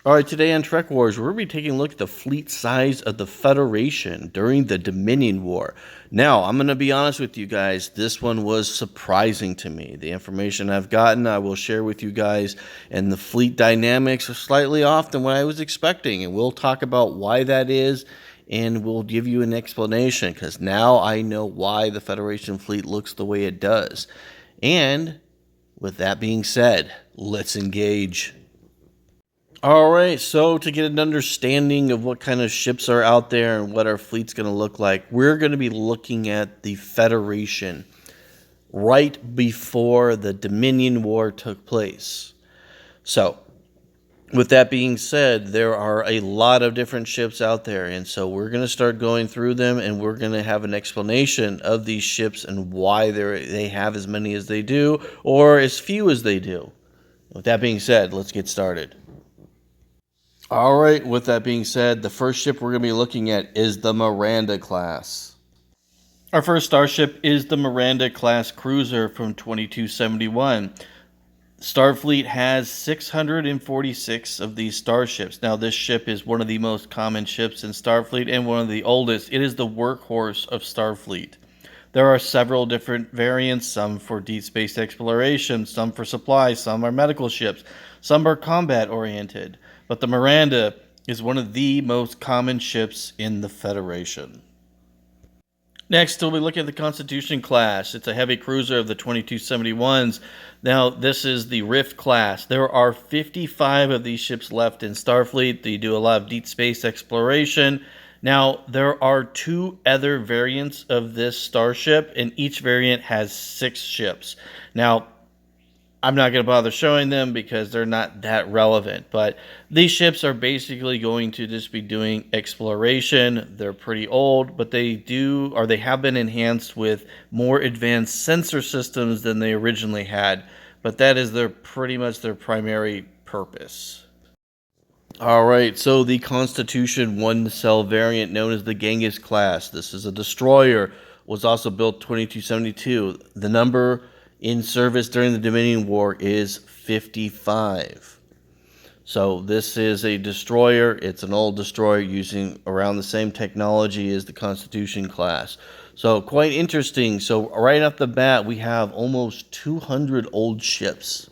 All right, today on Trek Wars, we're going to be taking a look at the fleet size of the Federation during the Dominion War. Now, I'm going to be honest with you guys, this one was surprising to me. The information I've gotten, I will share with you guys, and the fleet dynamics are slightly off than what I was expecting, and we'll talk about why that is, and we'll give you an explanation, because now I know why the Federation fleet looks the way it does. And with that being said, let's engage. All right, so to get an understanding of what kind of ships are out there and what our fleet's going to look like, we're going to be looking at the Federation right before the Dominion War took place. So, with that being said, there are a lot of different ships out there, and so we're going to start going through them, and we're going to have an explanation of these ships and why they have as many as they do, or as few as they do. With that being said, let's get started. All right, with that being said, the first ship we're going to be looking at is the Miranda class. Our first starship is the Miranda class cruiser from 2271. Starfleet has 646 of these starships. Now, this ship is one of the most common ships in Starfleet and one of the oldest. It is the workhorse of Starfleet. There are several different variants, some for deep space exploration, some for supplies, some are medical ships, some are combat oriented. But the Miranda is one of the most common ships in the Federation. Next, we'll be looking at the Constitution class. It's a heavy cruiser of the 2271s. Now, this is the Rift class. There are 55 of these ships left in Starfleet. They do a lot of deep space exploration. Now, there are two other variants of this starship, and each variant has 6 ships. Now, I'm not going to bother showing them because they're not that relevant, but these ships are basically going to just be doing exploration. They're pretty old, but they have been enhanced with more advanced sensor systems than they originally had, but that is pretty much their primary purpose. All right, so the Constitution 1-cell variant known as the Genghis class. This is a destroyer, was also built 2272. The number in service during the Dominion War is 55. So this is a destroyer. It's an old destroyer using around the same technology as the Constitution class. So quite interesting. So right off the bat, we have almost 200 old ships.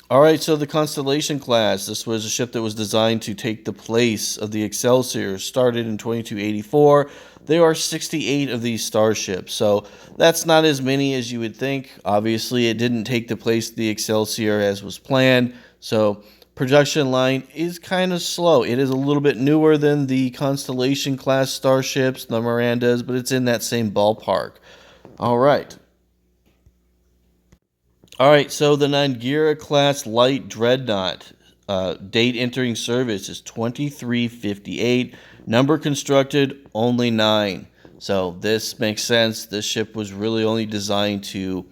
All right, so the Constellation class, this was a ship that was designed to take the place of the Excelsior, started in 2284. There are 68 of these starships, so that's not as many as you would think. Obviously, it didn't take the place of the Excelsior as was planned, so production line is kind of slow. It is a little bit newer than the Constellation class starships, the Mirandas, but it's in that same ballpark. All right. All right, so the Nangira class light dreadnought, date entering service is 2358. Number constructed, only 9. So this makes sense. This ship was really only designed to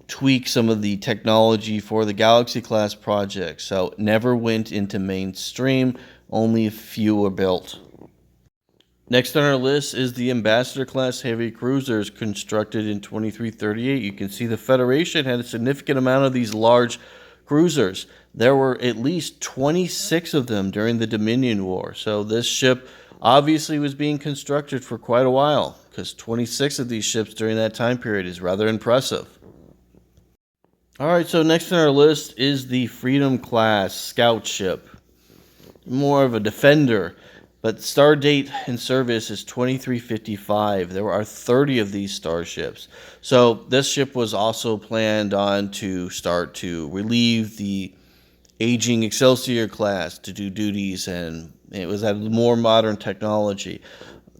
tweak some of the technology for the Galaxy class project. So it never went into mainstream. Only a few were built. Next on our list is the Ambassador class heavy cruisers constructed in 2338. You can see the Federation had a significant amount of these large cruisers. There were at least 26 of them during the Dominion War. So this ship obviously was being constructed for quite a while, because 26 of these ships during that time period is rather impressive. All right, so next on our list is the Freedom class scout ship. More of a defender. But star date in service is 2355. There are 30 of these starships. So this ship was also planned on to start to relieve the aging Excelsior class to do duties, and it was at more modern technology.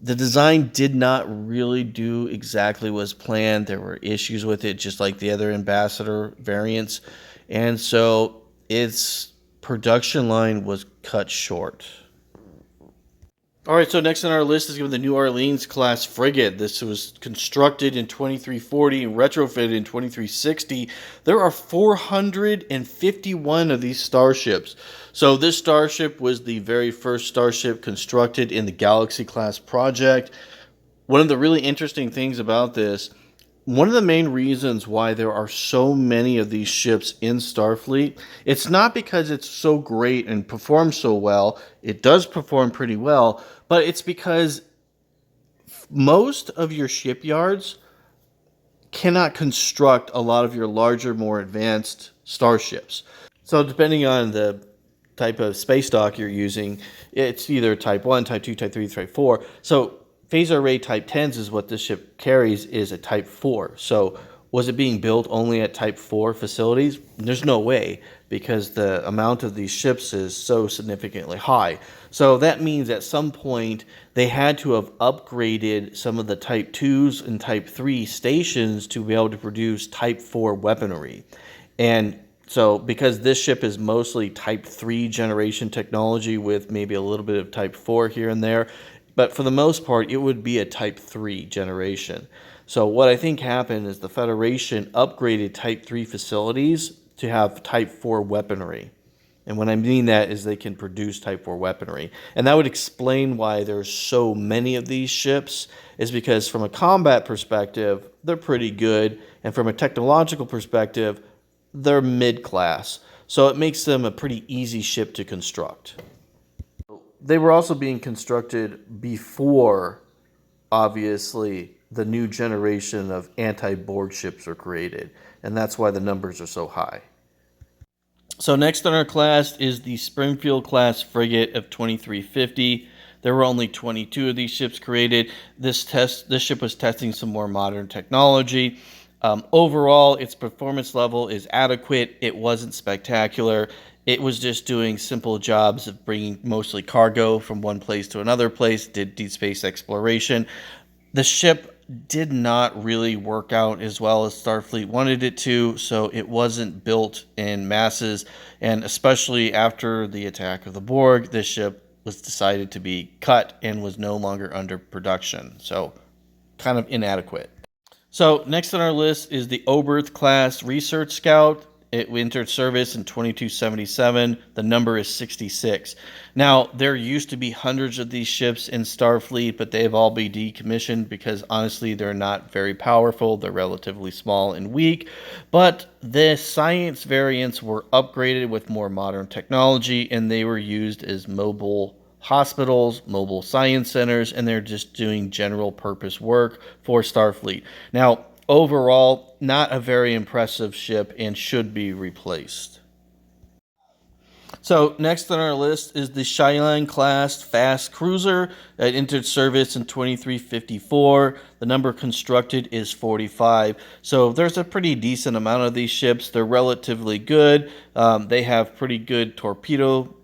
The design did not really do exactly what was planned. There were issues with it, just like the other Ambassador variants. And so its production line was cut short. All right, so next on our list is given the New Orleans class frigate. This was constructed in 2340 and retrofitted in 2360. There are 451 of these starships. So this starship was the very first starship constructed in the Galaxy class project. One of the really interesting things about this, one of the main reasons why there are so many of these ships in Starfleet, it's not because it's so great and performs so well. It does perform pretty well, but it's because most of your shipyards cannot construct a lot of your larger, more advanced starships. So depending on the type of space dock you're using, it's either Type 1, Type 2, Type 3, Type 4. So phasor array Type 10s is what this ship carries, is a Type 4. So was it being built only at Type 4 facilities? There's no way, because the amount of these ships is so significantly high. So that means at some point they had to have upgraded some of the Type 2s and Type 3 stations to be able to produce Type 4 weaponry. And so because this ship is mostly Type 3 generation technology with maybe a little bit of Type 4 here and there, but for the most part, it would be a Type 3 generation. So what I think happened is the Federation upgraded Type 3 facilities to have Type 4 weaponry. And what I mean that is they can produce Type 4 weaponry. And that would explain why there's so many of these ships, is because from a combat perspective, they're pretty good. And from a technological perspective, they're mid-class. So it makes them a pretty easy ship to construct. They were also being constructed before, obviously, the new generation of anti-Borg ships are created. And that's why the numbers are so high. So next on our class is the Springfield class frigate of 2350. There were only 22 of these ships created. This ship was testing some more modern technology. Overall, its performance level is adequate. It wasn't spectacular. It was just doing simple jobs of bringing mostly cargo from one place to another place, did deep space exploration. The ship did not really work out as well as Starfleet wanted it to, so it wasn't built in masses, and especially after the attack of the Borg, this ship was decided to be cut and was no longer under production, so kind of inadequate. So next on our list is the Oberth class Research Scout. It entered service in 2277. The number is 66. Now, there used to be hundreds of these ships in Starfleet, but they've all been decommissioned because, honestly, they're not very powerful. They're relatively small and weak. But the science variants were upgraded with more modern technology, and they were used as mobile hospitals, mobile science centers, and they're just doing general purpose work for Starfleet. Now, overall, not a very impressive ship and should be replaced. So next on our list is the Cheyenne class fast cruiser. It entered service in 2354. The number constructed is 45. So there's a pretty decent amount of these ships. They're relatively good. They have pretty good torpedo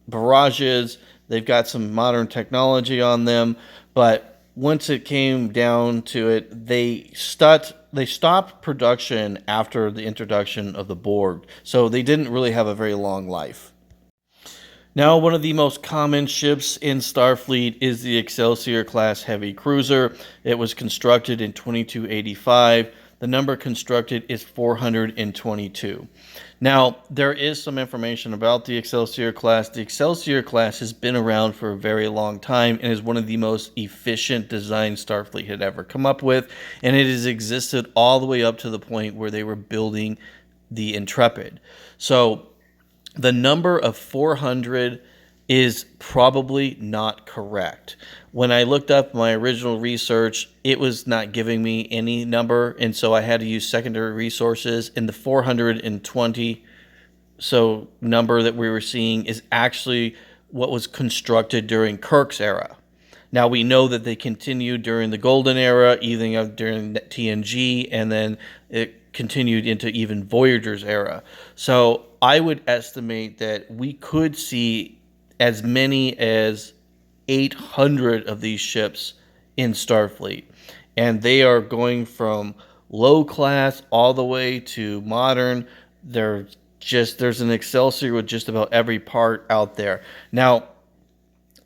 barrages. They've got some modern technology on them, but once it came down to it, they stopped production after the introduction of the Borg, so they didn't really have a very long life. Now, one of the most common ships in Starfleet is the Excelsior class heavy cruiser. It was constructed in 2285. The number constructed is 422. Now, there is some information about the Excelsior class. The Excelsior class has been around for a very long time and is one of the most efficient designs Starfleet had ever come up with. And it has existed all the way up to the point where they were building the Intrepid. So the number of 400 is probably not correct. When I looked up my original research, it was not giving me any number, and so I had to use secondary resources, and the 420 number that we were seeing is actually what was constructed during Kirk's era. Now, we know that they continued during the Golden Era, even during TNG, and then it continued into even Voyager's era. So I would estimate that we could see as many as 800 of these ships in Starfleet. And they are going from low class all the way to modern. There's an Excelsior with just about every part out there. Now,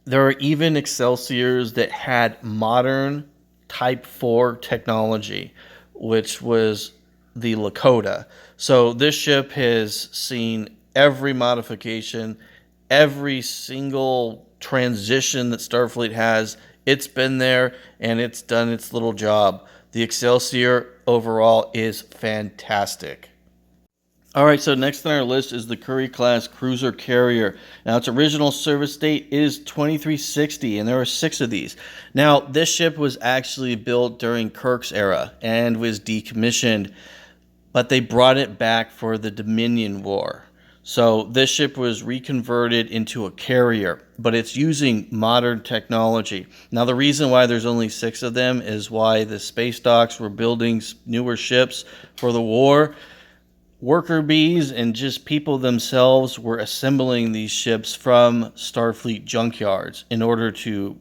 there are even Excelsiors that had modern Type 4 technology, which was the Lakota. So this ship has seen every modification, every single transition that Starfleet has. It's been there and it's done its little job. The Excelsior overall is fantastic. All right, so next on our list is the Curry-class cruiser carrier. Now, its original service date is 2360, and there are 6 of these. Now, this ship was actually built during Kirk's era and was decommissioned, but they brought it back for the Dominion War. So this ship was reconverted into a carrier, but it's using modern technology. Now, the reason why there's only 6 of them is why the space docks were building newer ships for the war. Worker bees and just people themselves were assembling these ships from Starfleet junkyards in order to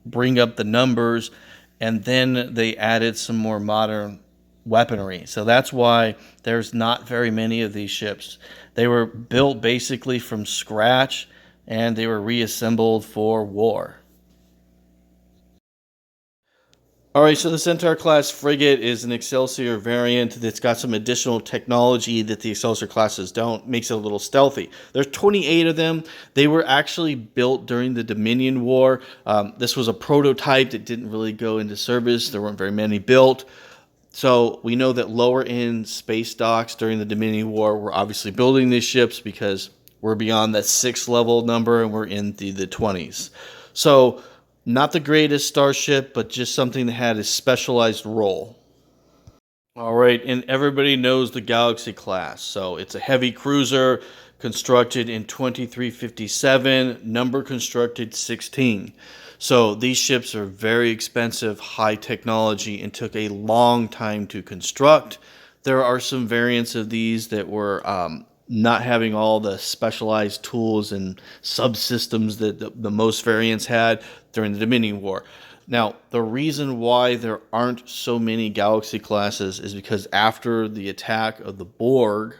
bring up the numbers, and then they added some more modern weaponry. So that's why there's not very many of these ships. They were built basically from scratch, and they were reassembled for war. All right, so the Centaur-class frigate is an Excelsior variant that's got some additional technology that the Excelsior classes don't. Makes it a little stealthy. There's 28 of them. They were actually built during the Dominion War. This was a prototype that didn't really go into service. There weren't very many built. So we know that lower-end space docks during the Dominion War were obviously building these ships because we're beyond that 6th level number and we're in the 20s. So not the greatest starship, but just something that had a specialized role. All right, and everybody knows the Galaxy class. So it's a heavy cruiser constructed in 2357, number constructed 16. So these ships are very expensive, high technology, and took a long time to construct. There are some variants of these that were not having all the specialized tools and subsystems that the most variants had during the Dominion War. Now, the reason why there aren't so many Galaxy classes is because after the attack of the Borg,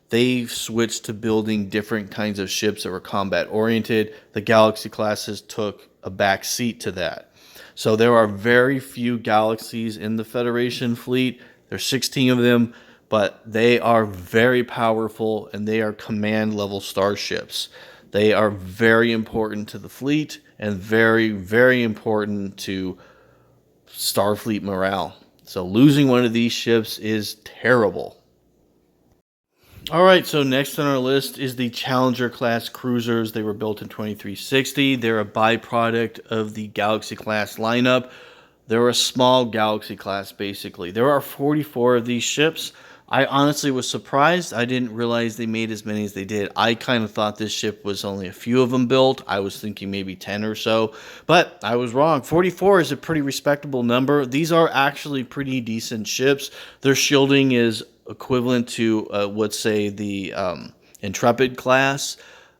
they switched to building different kinds of ships that were combat oriented. The Galaxy classes took a back seat to that. So there are very few Galaxies in the Federation fleet. There's 16 of them, but they are very powerful and they are command level starships. They are very important to the fleet and very, very important to Starfleet morale. So losing one of these ships is terrible. All right, so next on our list is the Challenger-class cruisers. They were built in 2360. They're a byproduct of the Galaxy-class lineup. They're a small Galaxy class, basically. There are 44 of these ships. I honestly was surprised. I didn't realize they made as many as they did. I kind of thought this ship was only a few of them built. I was thinking maybe 10 or so, but I was wrong. 44 is a pretty respectable number. These are actually pretty decent ships. Their shielding is equivalent to, let's say, the Intrepid class.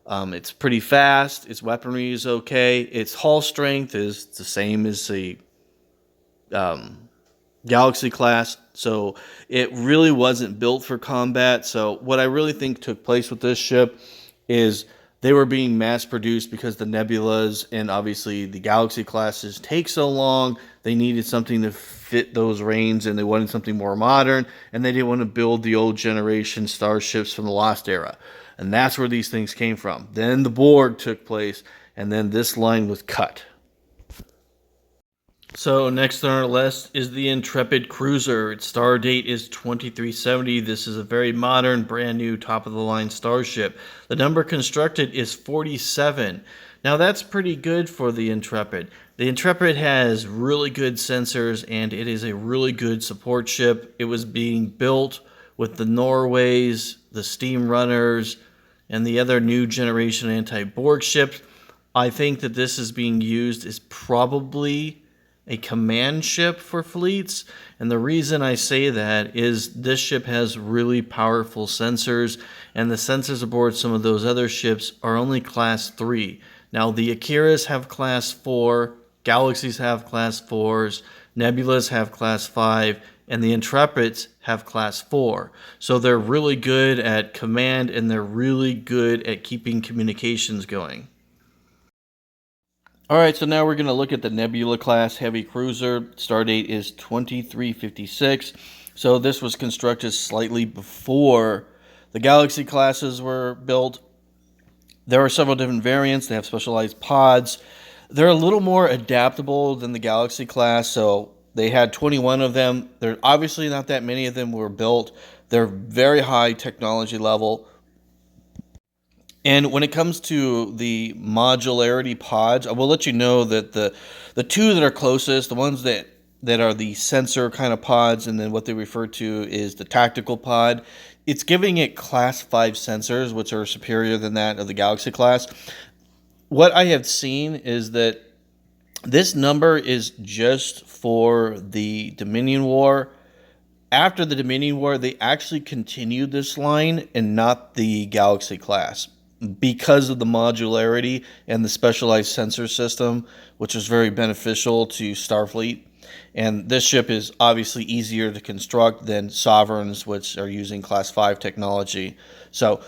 It's pretty fast. Its weaponry is okay. Its hull strength is the same as the Galaxy class, so it really wasn't built for combat. So what I really think took place with this ship is they were being mass produced because the Nebulas and obviously the Galaxy classes take so long. They needed something to fit those reins, and they wanted something more modern, and they didn't want to build the old generation starships from the Lost Era. And that's where these things came from. Then the Borg took place, and then this line was cut. So next on our list is the Intrepid cruiser. Its star date is 2370. This is a very modern, brand new, top-of-the-line starship. The number constructed is 47. Now that's pretty good for the Intrepid. The Intrepid has really good sensors, and it is a really good support ship. It was being built with the Norways, the Steam Runners, and the other new generation Anti-Borg ships. I think that this is being used as probably a command ship for fleets, and the reason I say that is this ship has really powerful sensors, and the sensors aboard some of those other ships are only class 3. Now the Akiras have class 4, Galaxies have class 4s, Nebulas have class 5, and the Intrepids have class 4. So they're really good at command, and they're really good at keeping communications going. All right, so now we're going to look at the Nebula-class heavy cruiser. Stardate is 2356. So this was constructed slightly before the Galaxy classes were built. There are several different variants. They have specialized pods. They're a little more adaptable than the Galaxy class, so They had 21 of them. There obviously not that many of them were built. They're very high technology level. And when it comes to the modularity pods, I will let you know that the two that are closest, the ones that are the sensor kind of pods, and then what they refer to is the tactical pod, it's giving it class 5 sensors, which are superior than that of the Galaxy class. What I have seen is that this number is just for the Dominion War. After the Dominion War, they actually continued this line and not the Galaxy class because of the modularity and the specialized sensor system, which is very beneficial to Starfleet. And this ship is obviously easier to construct than Sovereigns, which are using Class 5 technology. So,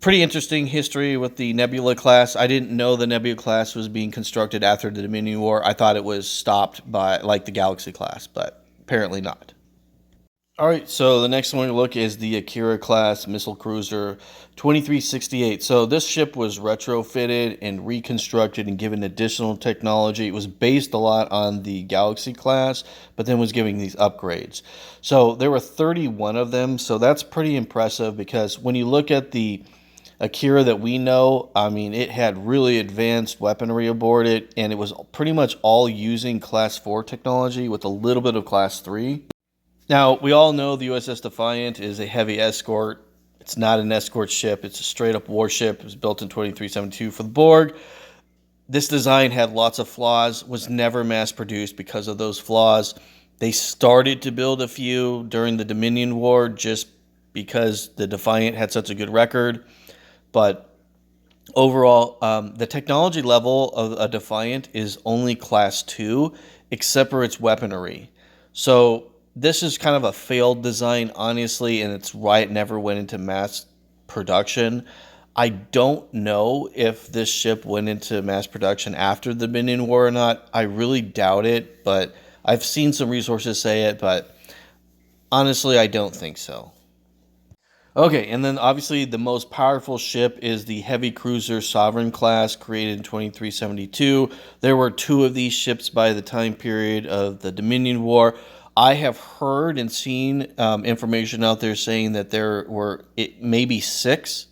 pretty interesting history with the Nebula class. I didn't know the Nebula class was being constructed after the Dominion War. I thought it was stopped by, like, the Galaxy class, but apparently not. All right, so the next one we look is the Akira class missile cruiser 2368. So this ship was retrofitted and reconstructed and given additional technology. It was based a lot on the Galaxy class, but then was giving these upgrades. So there were 31 of them, so that's pretty impressive because when you look at the Akira that we know, I mean, it had really advanced weaponry aboard it, and it was pretty much all using Class 4 technology with a little bit of Class 3. Now, we all know the USS Defiant is a heavy escort. It's not an escort ship. It's a straight-up warship. It was built in 2372 for the Borg. This design had lots of flaws, was never mass-produced because of those flaws. They started to build a few during the Dominion War just because the Defiant had such a good record. But overall, the technology level of a Defiant is only Class 2, except for its weaponry. So this is kind of a failed design, honestly, and it's why it never went into mass production. I don't know if this ship went into mass production after the Dominion War or not. I really doubt it, but I've seen some resources say it, but honestly, I don't think so. Okay, and then obviously the most powerful ship is the heavy cruiser Sovereign class, created in 2372. There were two of these ships by the time period of the Dominion War. I have heard and seen information out there saying that there were maybe 6,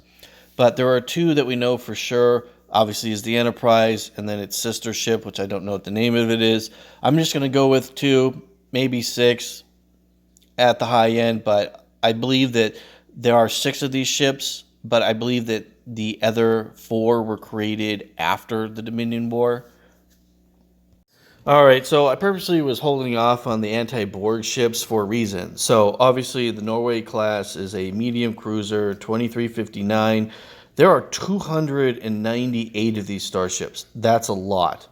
but there are 2 that we know for sure. Obviously, is the Enterprise, and then its sister ship, which I don't know what the name of it is. I'm just going to go with 2, maybe 6 at the high end, but I believe that there are 6 of these ships, but I believe that the other 4 were created after the Dominion War. All right, so I purposely was holding off on the Anti-Borg ships for a reason. So obviously the Norway class is a medium cruiser, 2359. There are 298 of these starships. That's a lot.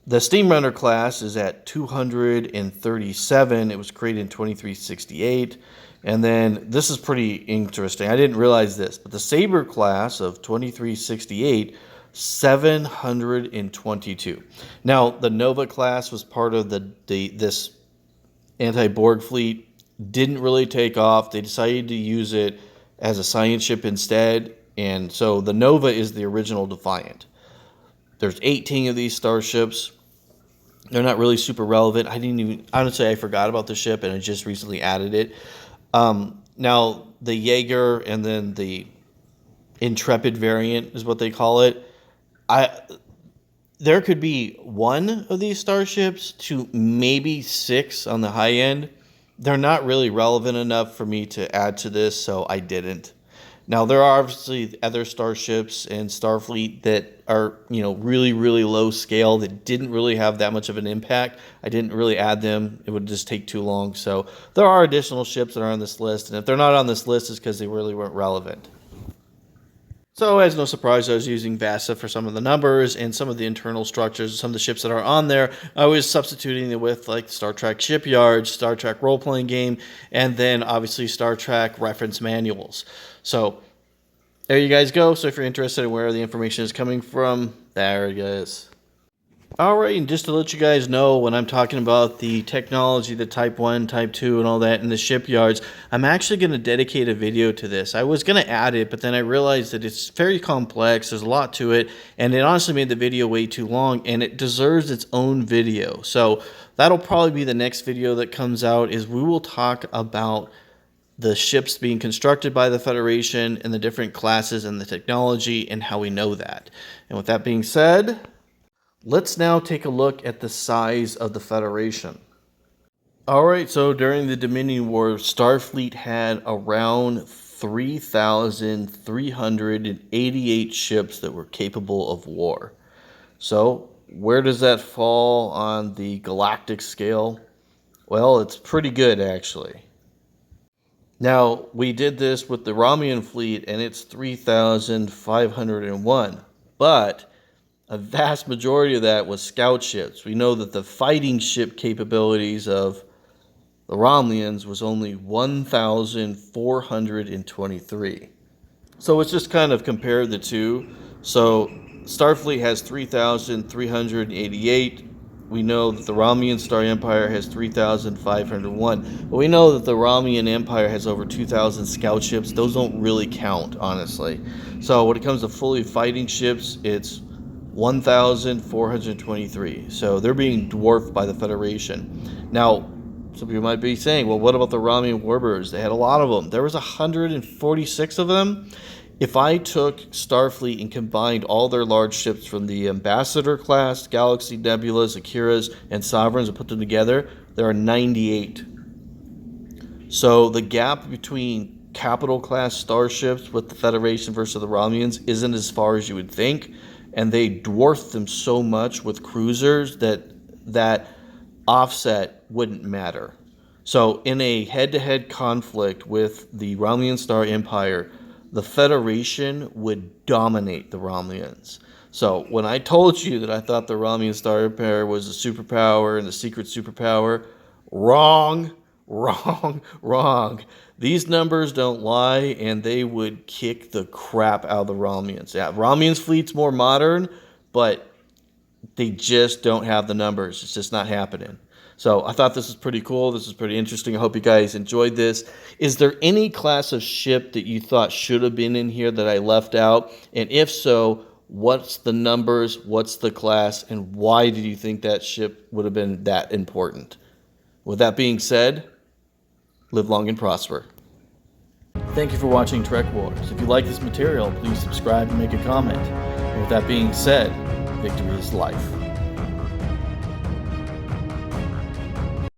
The Steamrunner class is at 237. It was created in 2368. And then this is pretty interesting. I didn't realize this, but the Sabre class of 2368, 722. Now, the Nova class was part of this anti-Borg fleet. Didn't really take off. They decided to use it as a science ship instead. And so the Nova is the original Defiant. There's 18 of these starships. They're not really super relevant. Honestly, I forgot about the ship and I just recently added it. Now, the Jaeger and then the Intrepid variant is what they call it. There could be 1 of these starships to maybe 6 on the high end. They're not really relevant enough for me to add to this, so I didn't. Now, there are obviously other starships in Starfleet that are, really, really low scale that didn't really have that much of an impact. I didn't really add them. It would just take too long. So there are additional ships that are on this list, and if they're not on this list, it's because they really weren't relevant. So, as no surprise, I was using VASA for some of the numbers and some of the internal structures, some of the ships that are on there. I was substituting it with like Star Trek shipyards, Star Trek role-playing game, and then obviously Star Trek reference manuals. So, there you guys go. So, if you're interested in where the information is coming from, there it is. All right, and just to let you guys know, when I'm talking about the technology, the Type 1, Type 2, and all that in the shipyards, I'm actually going to dedicate a video to this. I was going to add it, but then I realized that it's very complex, there's a lot to it, and it honestly made the video way too long, and it deserves its own video. So that'll probably be the next video that comes out, is we will talk about the ships being constructed by the Federation and the different classes and the technology and how we know that. And with that being said, let's now take a look at the size of the Federation. Alright, so during the Dominion War, Starfleet had around 3,388 ships that were capable of war. So, where does that fall on the galactic scale? Well, it's pretty good, actually. Now, we did this with the Romulan fleet, and it's 3,501. But a vast majority of that was scout ships. We know that the fighting ship capabilities of the Romulans was only 1,423. So let's just kind of compare the two. So Starfleet has 3,388. We know that the Romulan Star Empire has 3,501. But we know that the Romulan Empire has over 2,000 scout ships. Those don't really count, honestly. So when it comes to fully fighting ships, it's 1,423. So they're being dwarfed by the Federation. Now, some people might be saying, well, what about the Romulan warbirds? They had a lot of them. There was 146 of them. If I took Starfleet and combined all their large ships from the Ambassador class, Galaxy, Nebulas, Akiras, and Sovereigns and put them together, there are 98. So the gap between capital class starships with the Federation versus the Romulans isn't as far as you would think. And they dwarfed them so much with cruisers that offset wouldn't matter. So in a head-to-head conflict with the Romulan Star Empire, the Federation would dominate the Romulans. So when I told you that I thought the Romulan Star Empire was a superpower and the secret superpower, wrong, wrong, wrong. These numbers don't lie, and they would kick the crap out of the Romulans. Yeah, Romulans' fleet's more modern, but they just don't have the numbers. It's just not happening. So I thought this was pretty cool. This was pretty interesting. I hope you guys enjoyed this. Is there any class of ship that you thought should have been in here that I left out? And if so, what's the numbers, what's the class, and why did you think that ship would have been that important? With that being said, live long and prosper. Thank you for watching Trek Wars. If you like this material, please subscribe and make a comment. And with that being said, victory is life.